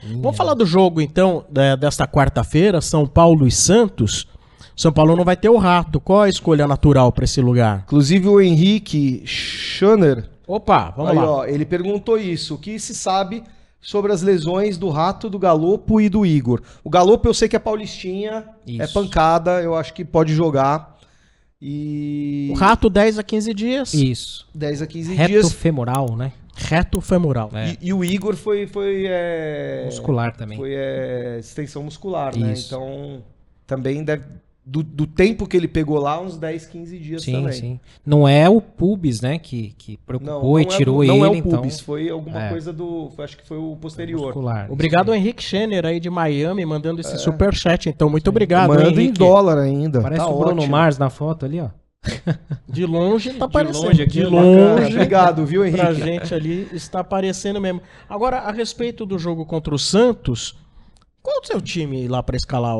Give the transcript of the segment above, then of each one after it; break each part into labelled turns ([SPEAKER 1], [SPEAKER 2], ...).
[SPEAKER 1] Alisson. Vamos falar do jogo, então, desta quarta-feira, São Paulo e Santos. São Paulo não vai ter o Rato. Qual a escolha natural para esse lugar?
[SPEAKER 2] Inclusive o Henrique Schoner.
[SPEAKER 1] Opa, vamos lá.
[SPEAKER 2] Ó, ele perguntou isso. O que se sabe sobre as lesões do Rato, do Galopo e do Igor? O Galopo eu sei que é paulistinha, é pancada, eu acho que pode jogar. E...
[SPEAKER 1] O Rato 10 a 15 dias.
[SPEAKER 3] Isso.
[SPEAKER 2] 10 a 15
[SPEAKER 3] Reto
[SPEAKER 2] dias.
[SPEAKER 3] femoral, né?
[SPEAKER 1] Reto femoral.
[SPEAKER 2] E o Igor foi
[SPEAKER 3] muscular também.
[SPEAKER 2] Foi extensão muscular, né?
[SPEAKER 3] Isso.
[SPEAKER 2] Então, também deve... Do tempo que ele pegou lá, uns 10, 15 dias também.
[SPEAKER 3] Sim. Não é o pubis, né, que preocupou e tirou ele.
[SPEAKER 2] Não é o
[SPEAKER 3] então...
[SPEAKER 2] pubis, foi alguma coisa acho que foi o posterior.
[SPEAKER 3] Muscular,
[SPEAKER 1] obrigado, Henrique Schener, aí de Miami, mandando esse superchat. Então, muito obrigado,
[SPEAKER 2] Manda
[SPEAKER 1] Henrique.
[SPEAKER 2] em dólar ainda.
[SPEAKER 3] Parece
[SPEAKER 2] tá
[SPEAKER 3] o Bruno
[SPEAKER 2] ótimo.
[SPEAKER 3] Mars na foto ali, ó.
[SPEAKER 1] De longe tá aparecendo.
[SPEAKER 3] longe aqui,
[SPEAKER 1] de
[SPEAKER 2] Bacana.
[SPEAKER 1] longe.
[SPEAKER 2] Obrigado, viu, Henrique?
[SPEAKER 1] Pra gente ali está aparecendo mesmo. Agora, a respeito do jogo contra o Santos, qual o seu time lá pra escalar?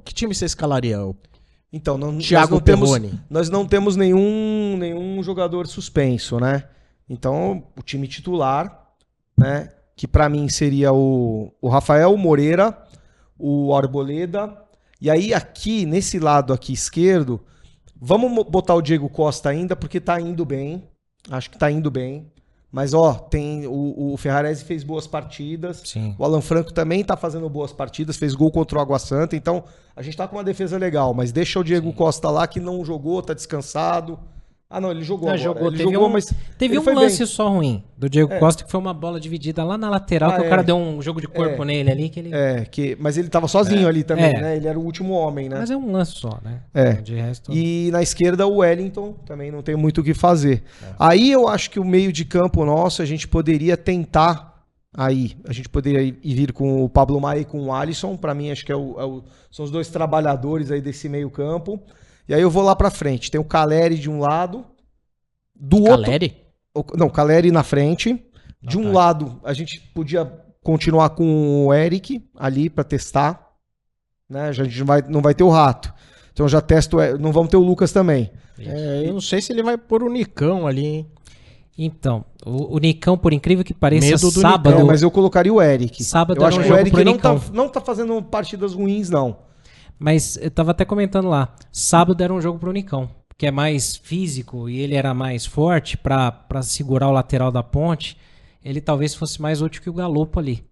[SPEAKER 1] Que time você escalaria?
[SPEAKER 2] Então,
[SPEAKER 1] Thiago Perrone.
[SPEAKER 2] Nós não temos nenhum jogador suspenso, né? Então, o time titular, né? Que pra mim seria o Rafael Moreira, o Arboleda. E aí aqui, nesse lado aqui esquerdo, vamos botar o Diego Costa ainda, porque tá indo bem. Acho que tá indo bem. Mas, ó, tem o Ferrarese fez boas partidas.
[SPEAKER 3] Sim.
[SPEAKER 2] O Alan Franco também tá fazendo boas partidas, fez gol contra o Água Santa. Então, a gente tá com uma defesa legal, mas deixa o Diego Costa lá, que não jogou, tá descansado. Ah, não, ele jogou agora. Ele jogou, mas
[SPEAKER 3] teve um lance só ruim do Diego Costa, que foi uma bola dividida lá na lateral, que o cara deu um jogo de corpo nele ali.
[SPEAKER 2] Mas ele tava sozinho ali também, né? Ele era o último homem, né?
[SPEAKER 3] Mas é um lance só, né? De resto...
[SPEAKER 2] E na esquerda o Wellington, também não tem muito o que fazer. Aí eu acho que o meio de campo nosso, a gente poderia tentar aí. A gente poderia ir vir com o Pablo Maia e com o Alisson. Pra mim, acho que são os dois trabalhadores aí desse meio campo. E aí eu vou lá pra frente. Tem o Caleri de um lado. Do
[SPEAKER 1] Caleri?
[SPEAKER 2] outro... Não, Caleri na frente. De um lado, a gente podia continuar com o Eric ali pra testar. Né? A gente não vai ter o Rato. Então já testo... Não vamos ter o Lucas também.
[SPEAKER 1] Eu não sei se ele vai pôr o Nicão ali, hein?
[SPEAKER 3] Então, o Nicão, por incrível que pareça,
[SPEAKER 1] Medo do
[SPEAKER 3] sábado...
[SPEAKER 1] Nicão.
[SPEAKER 2] Mas eu colocaria o Eric.
[SPEAKER 3] Sábado
[SPEAKER 2] eu acho que o Eric
[SPEAKER 3] Nicão.
[SPEAKER 2] não tá fazendo partidas ruins, não.
[SPEAKER 3] Mas eu tava até comentando lá, sábado era um jogo pro Nicão, que é mais físico e ele era mais forte pra segurar o lateral da ponte, ele talvez fosse mais útil que o Galopo ali.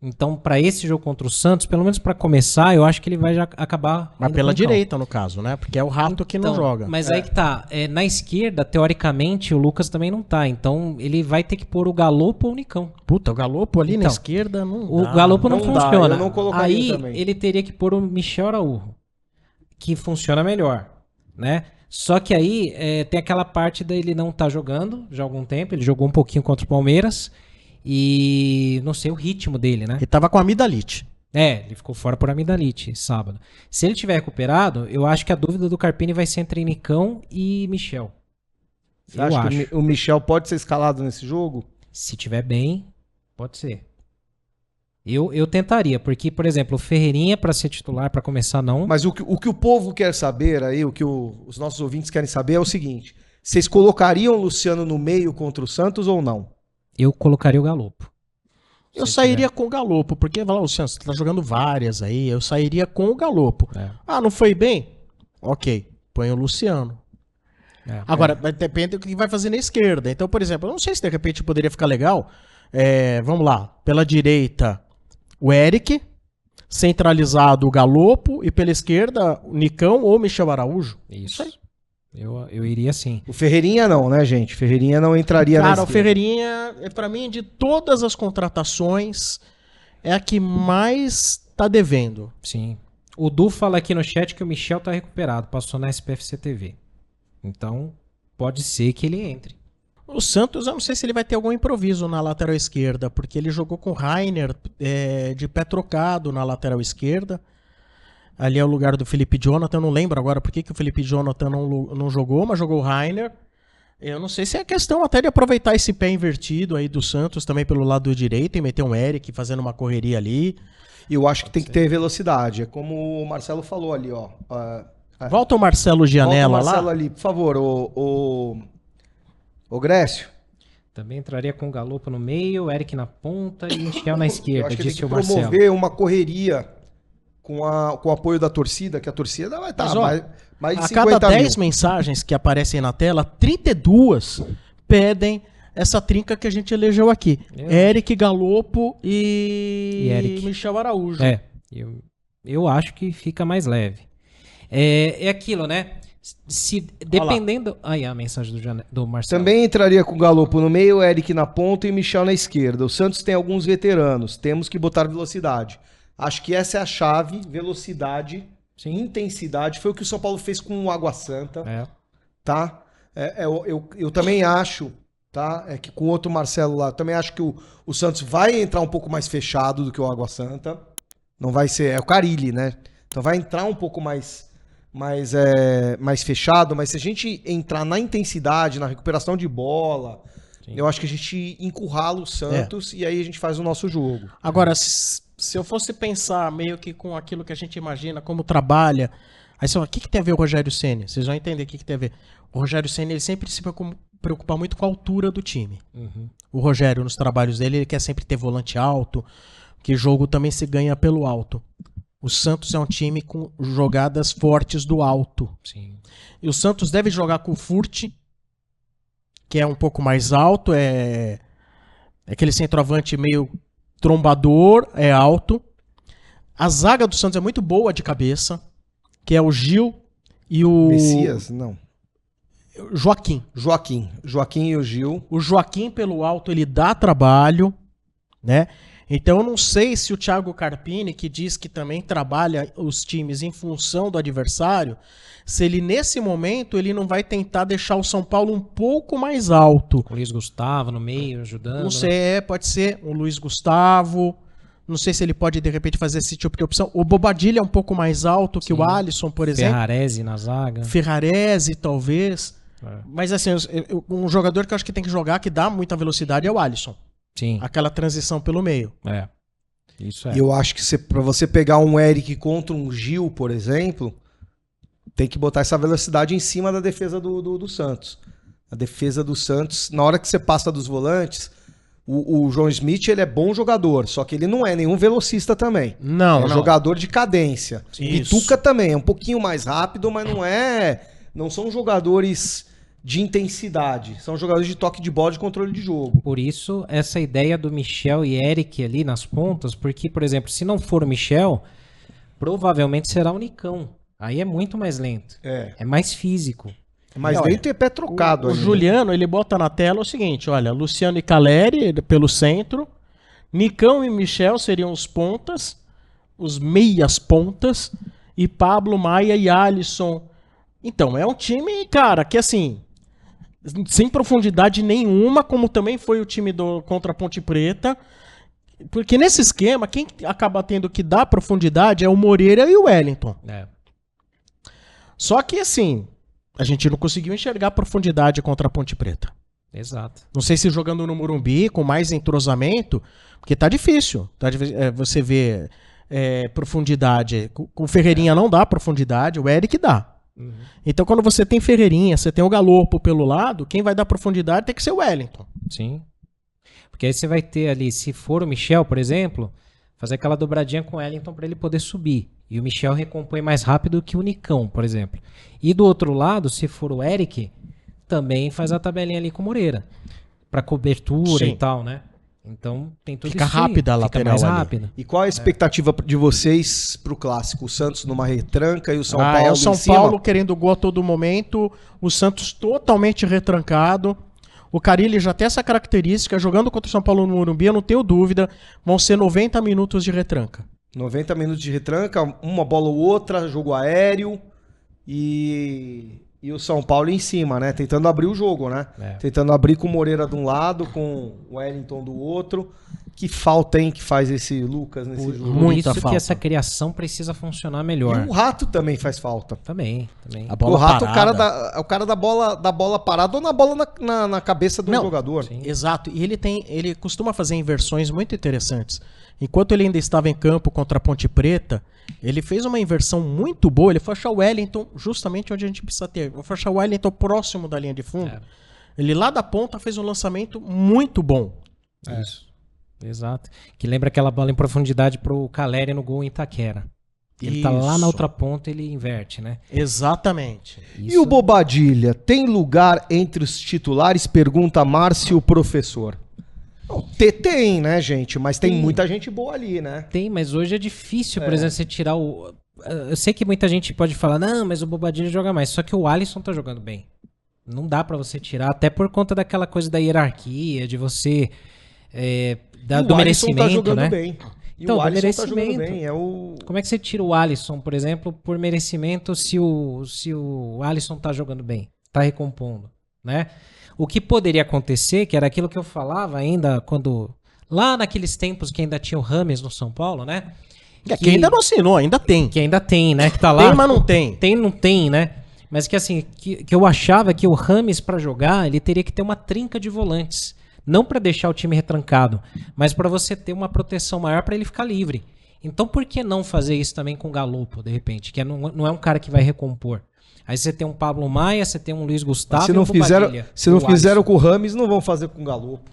[SPEAKER 3] Então, pra esse jogo contra o Santos, pelo menos pra começar, eu acho que ele vai já acabar...
[SPEAKER 1] Mas pela direita, no caso, né? Porque é o Rato que não joga.
[SPEAKER 3] Mas aí que tá, na esquerda, teoricamente, o Lucas também não tá, então ele vai ter que pôr o Galopo ou o Nicão.
[SPEAKER 1] Puta, o Galopo ali na esquerda não
[SPEAKER 3] O Galopo não funciona.
[SPEAKER 2] Eu não colocaria
[SPEAKER 3] aí
[SPEAKER 2] também.
[SPEAKER 3] ele teria que pôr o Michel Araújo, que funciona melhor, né? Só que aí tem aquela parte dele não tá jogando já há algum tempo, ele jogou um pouquinho contra o Palmeiras e não sei o ritmo dele, né?
[SPEAKER 1] Ele tava com amidalite.
[SPEAKER 3] Ele ficou fora por amidalite sábado. Se ele tiver recuperado, eu acho que a dúvida do Carpini vai ser entre Nicão e Michel.
[SPEAKER 2] Você acha que o Michel pode ser escalado nesse jogo?
[SPEAKER 3] Se tiver bem, pode ser. Eu tentaria, porque, por exemplo, o Ferreirinha para ser titular, para começar, não.
[SPEAKER 2] Mas o que o povo quer saber aí, o que os nossos ouvintes querem saber é o seguinte: vocês colocariam o Luciano no meio contra o Santos ou não?
[SPEAKER 3] Eu colocaria o Galopo.
[SPEAKER 1] Eu sairia com o Galopo, porque, vai lá, Luciano, você tá jogando várias aí, eu sairia com o Galopo. Ah, não foi bem? Ok, põe o Luciano. Agora, depende do que vai fazer na esquerda. Então, por exemplo, eu não sei se de repente poderia ficar legal. Vamos lá, pela direita, o Eric, centralizado o Galopo, e pela esquerda, o Nicão ou o Michel Araújo.
[SPEAKER 3] Isso. Eu iria sim.
[SPEAKER 2] O Ferreirinha não, né, gente? Ferreirinha não entraria
[SPEAKER 1] Cara, o Ferreirinha, pra mim, de todas as contratações, é a que mais tá devendo.
[SPEAKER 3] Sim. O Du fala aqui no chat que o Michel tá recuperado, passou na SPFC TV. Então, pode ser que ele entre.
[SPEAKER 1] O Santos, eu não sei se ele vai ter algum improviso na lateral esquerda, porque ele jogou com o Rainer de pé trocado na lateral esquerda. Ali é o lugar do Felipe Jonathan, eu não lembro agora por que o Felipe Jonathan não jogou, mas jogou o Rainer. Eu não sei se é questão até de aproveitar esse pé invertido aí do Santos também pelo lado direito e meter um Eric fazendo uma correria ali.
[SPEAKER 2] E eu acho que tem que ter velocidade. É como o Marcelo falou ali, ó.
[SPEAKER 1] Volta o Marcelo Gianella lá.
[SPEAKER 2] Volta o Marcelo ali, por favor, o Grécio.
[SPEAKER 3] Também entraria com o Galopo no meio, Eric na ponta e Michel na esquerda,
[SPEAKER 2] Eu acho que
[SPEAKER 3] disse
[SPEAKER 2] tem que
[SPEAKER 3] o Marcelo.
[SPEAKER 2] promover uma correria com o apoio da torcida, que a torcida vai estar mais de 50
[SPEAKER 1] mil. A cada 10
[SPEAKER 2] mil.
[SPEAKER 1] mensagens que aparecem na tela, 32 pedem essa trinca que a gente elegeu aqui. Eric, Galopo e Michel Araújo.
[SPEAKER 3] Eu acho que fica mais leve. É aquilo, né? Dependendo... Aí a mensagem do Marcelo.
[SPEAKER 2] Também entraria com o Galopo no meio, Eric na ponta e Michel na esquerda. O Santos tem alguns veteranos, temos que botar velocidade. Acho que essa é a chave, velocidade, intensidade. Foi o que o São Paulo fez com o Água Santa. Tá? Eu também acho, tá? É que com o outro Marcelo lá, também acho que o Santos vai entrar um pouco mais fechado do que o Água Santa. Não vai ser... É o Carille, né? Então vai entrar um pouco mais fechado, mas se a gente entrar na intensidade, na recuperação de bola, eu acho que a gente encurrala o Santos e aí a gente faz o nosso jogo.
[SPEAKER 1] Agora, se eu fosse pensar meio que com aquilo que a gente imagina, como trabalha, aí você fala, o que tem a ver o Rogério Ceni? Vocês vão entender o que tem a ver. O Rogério Ceni, ele sempre se preocupa muito com a altura do time. O Rogério, nos trabalhos dele, ele quer sempre ter volante alto, que jogo também se ganha pelo alto. O Santos é um time com jogadas fortes do alto.
[SPEAKER 3] Sim.
[SPEAKER 1] E o Santos deve jogar com o Furt, que é um pouco mais alto, é aquele centroavante meio trombador, é alto. A zaga do Santos é muito boa de cabeça, que é o Gil e o...
[SPEAKER 2] Messias? Não.
[SPEAKER 1] Joaquim.
[SPEAKER 2] Joaquim e o Gil.
[SPEAKER 1] O Joaquim, pelo alto, ele dá trabalho, né? Então eu não sei se o Thiago Carpini, que diz que também trabalha os times em função do adversário, se ele nesse momento ele não vai tentar deixar o São Paulo um pouco mais alto.
[SPEAKER 3] O Luiz Gustavo no meio, ajudando.
[SPEAKER 1] Não sei, pode ser o Luiz Gustavo. Não sei se ele pode de repente fazer esse tipo de opção. O Bobadilla é um pouco mais alto que o Alisson, por exemplo.
[SPEAKER 3] Ferrarese na zaga.
[SPEAKER 1] Ferrarese, talvez. Mas assim, um jogador que eu acho que tem que jogar, que dá muita velocidade, é o Alisson.
[SPEAKER 3] Sim.
[SPEAKER 1] Aquela transição pelo meio.
[SPEAKER 3] Isso
[SPEAKER 2] E eu acho que pra você pegar um Eric contra um Gil, por exemplo, tem que botar essa velocidade em cima da defesa do Santos. A defesa do Santos, na hora que você passa dos volantes, o João Smith, ele é bom jogador, só que ele não é nenhum velocista também.
[SPEAKER 1] Não.
[SPEAKER 2] Jogador de cadência.
[SPEAKER 1] Isso.
[SPEAKER 2] Pituca também, é um pouquinho mais rápido, mas não são jogadores de intensidade. São jogadores de toque de bola, de controle de jogo.
[SPEAKER 3] Por isso, essa ideia do Michel e Eric ali nas pontas, porque, por exemplo, se não for o Michel, provavelmente será o Nicão. Aí é muito mais lento. É mais físico.
[SPEAKER 2] Mas lento e pé trocado.
[SPEAKER 1] O Juliano, ele bota na tela o seguinte, olha, Luciano e Caleri pelo centro, Nicão e Michel seriam os pontas, os meias pontas, e Pablo, Maia e Alisson. Então, é um time, cara, que assim... sem profundidade nenhuma, como também foi o time contra a Ponte Preta. Porque nesse esquema, quem acaba tendo que dar profundidade é o Moreira e o Wellington. Só que assim, a gente não conseguiu enxergar profundidade contra a Ponte Preta.
[SPEAKER 3] Exato.
[SPEAKER 1] Não sei se jogando no Morumbi, com mais entrosamento, porque tá difícil. Você vê profundidade. Com o Ferreirinha não dá profundidade, o Eric dá. Então quando você tem Ferreirinha, você tem o Galopo pelo lado, quem vai dar profundidade tem que ser o Wellington.
[SPEAKER 3] Sim. Porque aí você vai ter ali, se for o Michel, por exemplo, fazer aquela dobradinha com o Wellington para ele poder subir. E o Michel recompõe mais rápido que o Nicão, por exemplo. E do outro lado, se for o Eric, também faz a tabelinha ali com o Moreira. Para cobertura e tal, né? Então tem tudo
[SPEAKER 1] Fica
[SPEAKER 3] isso
[SPEAKER 1] rápida a
[SPEAKER 3] Fica
[SPEAKER 1] lateral
[SPEAKER 3] mais
[SPEAKER 1] ali.
[SPEAKER 3] rápida.
[SPEAKER 2] E qual a expectativa de vocês pro clássico? O Santos numa retranca e o São Paulo
[SPEAKER 1] é o São
[SPEAKER 2] em cima?
[SPEAKER 1] Paulo querendo gol a todo momento, o Santos totalmente retrancado. O Carille já tem essa característica, jogando contra o São Paulo no Morumbi, eu não tenho dúvida, vão ser 90 minutos de retranca.
[SPEAKER 2] 90 minutos de retranca, uma bola ou outra, jogo aéreo e o São Paulo em cima, né? Tentando abrir o jogo, né? Tentando abrir com o Moreira de um lado, com o Wellington do outro. Que falta, hein, que faz esse Lucas nesse jogo.
[SPEAKER 1] Muita
[SPEAKER 3] Por isso
[SPEAKER 1] falta.
[SPEAKER 3] que essa criação precisa funcionar melhor.
[SPEAKER 2] E o Rato também faz falta.
[SPEAKER 3] Também.
[SPEAKER 1] A bola
[SPEAKER 2] O Rato
[SPEAKER 1] parada.
[SPEAKER 2] é o cara da bola parada ou na bola na cabeça do jogador.
[SPEAKER 3] Sim.
[SPEAKER 1] Exato, e ele costuma fazer inversões muito interessantes. Enquanto ele ainda estava em campo contra a Ponte Preta, ele fez uma inversão muito boa, ele foi achar o Wellington justamente onde a gente precisa ter. Foi achar o Wellington próximo da linha de fundo. Ele lá da ponta fez um lançamento muito bom.
[SPEAKER 3] Isso. Exato. Que lembra aquela bola em profundidade pro Caleri no gol em Itaquera. Ele tá lá na outra ponta, ele inverte, né?
[SPEAKER 1] Exatamente.
[SPEAKER 2] E o Bobadilha, tem lugar entre os titulares? Pergunta Márcio, professor. Tem, né, gente? Mas tem muita gente boa ali, né?
[SPEAKER 3] Tem, mas hoje é difícil, por exemplo, você tirar o... Eu sei que muita gente pode falar, não, mas o Bobadilha joga mais. Só que o Alisson tá jogando bem. Não dá pra você tirar, até por conta daquela coisa da hierarquia, de você... do merecimento,
[SPEAKER 2] tá jogando
[SPEAKER 3] né?
[SPEAKER 2] bem. E
[SPEAKER 3] então,
[SPEAKER 2] o Alisson
[SPEAKER 3] merecimento.
[SPEAKER 2] tá jogando bem.
[SPEAKER 3] Como é que você tira o Alisson, por exemplo, por merecimento se o Alisson tá jogando bem, tá recompondo, né? O que poderia acontecer, que era aquilo que eu falava ainda quando... Lá naqueles tempos que ainda tinha o Rames no São Paulo, né?
[SPEAKER 1] Que ainda não assinou, ainda tem.
[SPEAKER 3] Que ainda tem, né? Que tá lá.
[SPEAKER 1] Tem, mas não tem.
[SPEAKER 3] Tem, não tem, né? Mas que assim, que eu achava que o Rames pra jogar, ele teria que ter uma trinca de volantes. Não pra deixar o time retrancado, mas pra você ter uma proteção maior pra ele ficar livre. Então por que não fazer isso também com o Galopo, de repente? Que não é um cara que vai recompor. Aí você tem um Pablo Maia, você tem um Luiz Gustavo
[SPEAKER 2] se não fizeram com o Rames, não vão fazer com o Galopo.